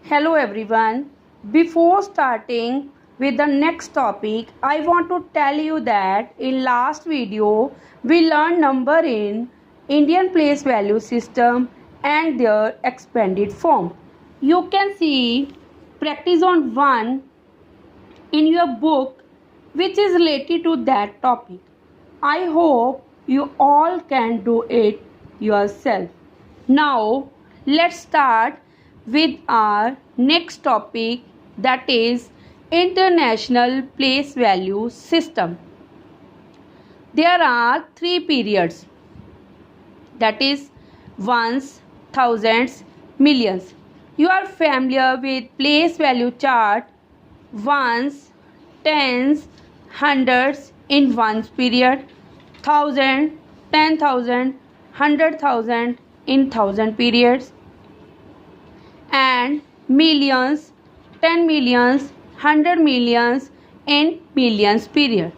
Hello everyone. Before starting with the next topic, I want to tell you that in last video we learned number in Indian place value system and their expanded form. You can see practice on 1 in your book which is related to that topic. I hope you all can do it yourself. Now, let's start with our next topic, that is International Place Value System. There are three periods, that is ones, thousands, millions. You are familiar with place value chart, ones, tens, hundreds in ones period, thousand, 10,000, 100,000 in thousand periods, and millions, 10 millions, 100 millions in millions period.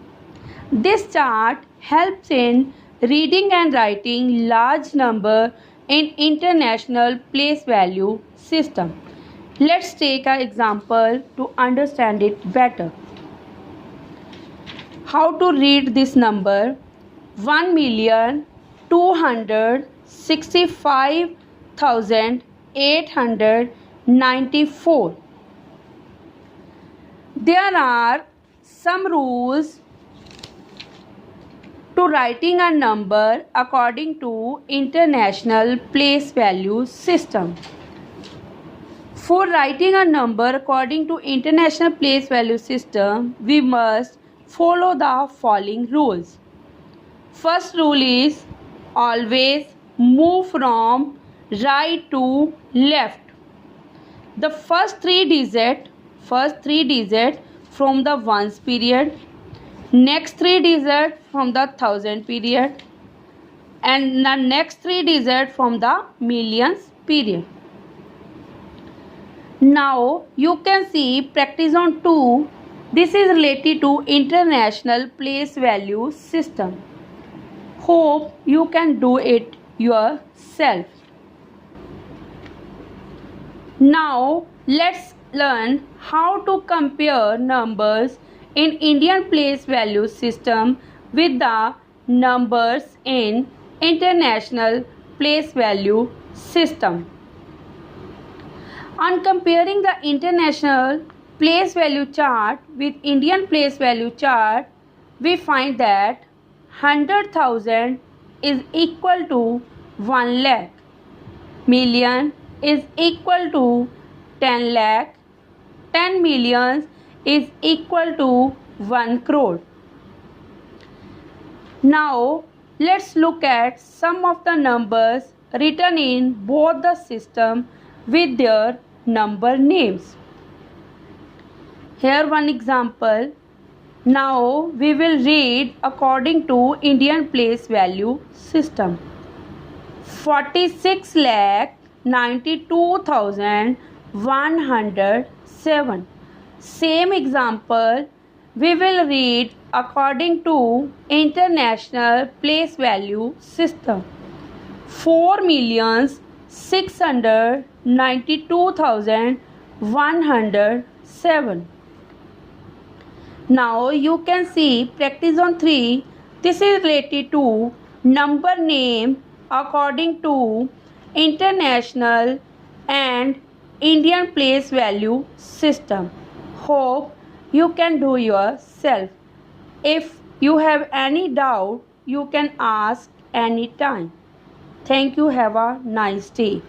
This chart helps in reading and writing large number in international place value system. Let's take an example to understand it better. How to read this number? 1,265,894. There are some rules to writing a number according to International Place Value System. For writing a number according to International Place Value System, we must follow the following rules. First rule is always move from right to left. The first three digits from the ones period, next three digits from the thousand period, and the next three digits from the millions period. Now you can see practice on 2. This is related to International Place Value System. Hope you can do it yourself. Now let's learn how to compare numbers in Indian place value system with the numbers in International Place Value System. On comparing the International Place Value chart with Indian Place Value chart, we find that 100,000 is equal to 1 lakh, million is equal to 10 lakh, 10 millions is equal to 1 crore. Now let's look at some of the numbers written in both the system with their number names. Here one example. Now we will read according to Indian place value system. 46,92,107. Same example we will read according to International Place Value System. 4,692,107. Now you can see practice on 3. This is related to number name according to International and Indian place value system. Hope you can do yourself. If you have any doubt, you can ask anytime. Thank you. Have a nice day.